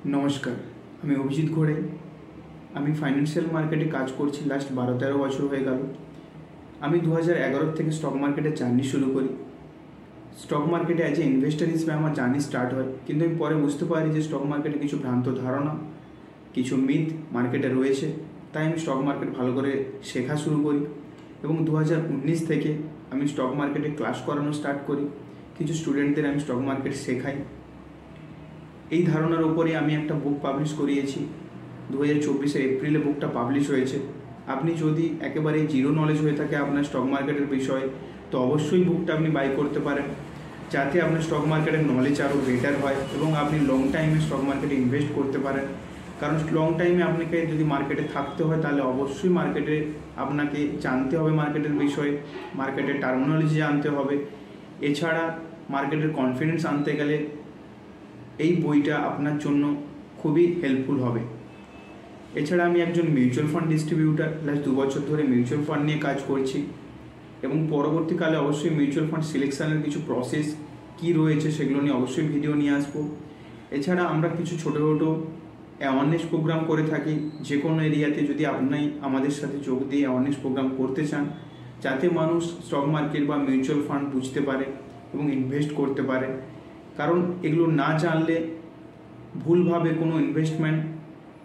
নমস্কার, আমি অভিজিৎ ঘোড়ে। আমি ফাইন্যান্সিয়াল মার্কেটে কাজ করছি লাস্ট 12-13 বছর হয়ে গেল। আমি 2011 থেকে স্টক মার্কেটে জার্নি শুরু করি। স্টক মার্কেটে অ্যাজ এ ইনভেস্টার হিসেবে আমার জার্নি স্টার্ট হয়, কিন্তু আমি পরে বুঝতে পারি যে স্টক মার্কেটে কিছু ভ্রান্ত ধারণা, কিছু মিথ মার্কেটে রয়েছে। তাই আমি স্টক মার্কেট ভালো করে শেখা শুরু করি এবং 2019 থেকে আমি স্টক মার্কেটে ক্লাস করানো স্টার্ট করি। কিছু স্টুডেন্টদের আমি স্টক মার্কেট শেখাই। এই ধারণার উপরে আমি একটা বুক পাবলিশ করিয়েছি। 2024 এপ্রিলে বুকটা পাবলিশ হয়েছে। আপনি যদি একেবারে জিরো নলেজ হয়ে থাকে আপনার স্টক মার্কেটের বিষয়ে, তো অবশ্যই বুকটা আপনি বাই করতে পারেন, যাতে আপনার স্টক মার্কেটের নলেজ আরও বেটার হয় এবং আপনি লং টাইমে স্টক মার্কেটে ইনভেস্ট করতে পারেন। কারণ লং টাইমে আপনাকে যদি মার্কেটে থাকতে হয় তাহলে অবশ্যই মার্কেটে আপনাকে জানতে হবে, মার্কেটের বিষয়ে মার্কেটের টার্মিনোলজি জানতে হবে। এছাড়া মার্কেটের কনফিডেন্স আনতে গেলে এই বইটা আপনার জন্য খুবই হেল্পফুল হবে। এছাড়া আমি একজন মিউচুয়াল ফান্ড ডিস্ট্রিবিউটার, লাস্ট 2 বছর ধরে মিউচুয়াল ফান্ড নিয়ে কাজ করছি এবং পরবর্তীকালে অবশ্যই মিউচুয়াল ফান্ড সিলেকশানের কিছু প্রসেস কী রয়েছে সেগুলো নিয়ে অবশ্যই ভিডিও নিয়ে আসবো। এছাড়া আমরা কিছু ছোটো ছোটো অ্যাওয়ারনেস প্রোগ্রাম করে থাকি। যে কোনো এরিয়াতে যদি আপনি আমাদের সাথে যোগ দিয়ে অ্যাওয়ারনেস প্রোগ্রাম করতে চান, যাতে মানুষ স্টক মার্কেট বা মিউচুয়াল ফান্ড বুঝতে পারে এবং ইনভেস্ট করতে পারে। কারণ এগুলো না জানলে ভুলভাবে কোনো ইনভেস্টমেন্ট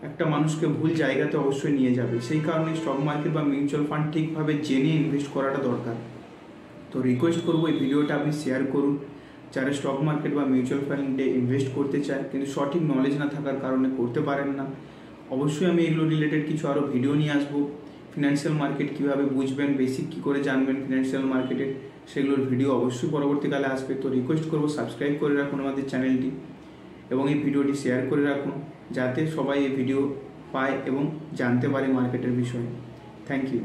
একটা মানুষকে ভুল জায়গাতে অবশ্যই নিয়ে যাবে। সেই কারণে স্টক মার্কেট বা মিউচুয়াল ফান্ড ঠিকভাবে জেনে ইনভেস্ট করাটা দরকার। তো রিকোয়েস্ট করবো এই ভিডিওটা আপনি শেয়ার করুন, যারা স্টক মার্কেট বা মিউচুয়াল ফান্ডে ইনভেস্ট করতে চায় কিন্তু সঠিক নলেজ না থাকার কারণে করতে পারেন না। অবশ্যই আমি এগুলো রিলেটেড কিছু আরও ভিডিও নিয়ে আসবো। ফিনান্সিয়াল মার্কেট কীভাবে বুঝবেন, বেসিক কী করে জানবেন ফিনান্সিয়াল মার্কেটের, সেগুলোর ভিডিও অবশ্যই পরবর্তীকালে আসবে। তো রিকোয়েস্ট করবো সাবস্ক্রাইব করে রাখুন আমাদের চ্যানেলটি এবং এই ভিডিওটি শেয়ার করে রাখুন, যাতে সবাই এই ভিডিও পায় এবং জানতে পারে মার্কেটের বিষয়ে। Thank you.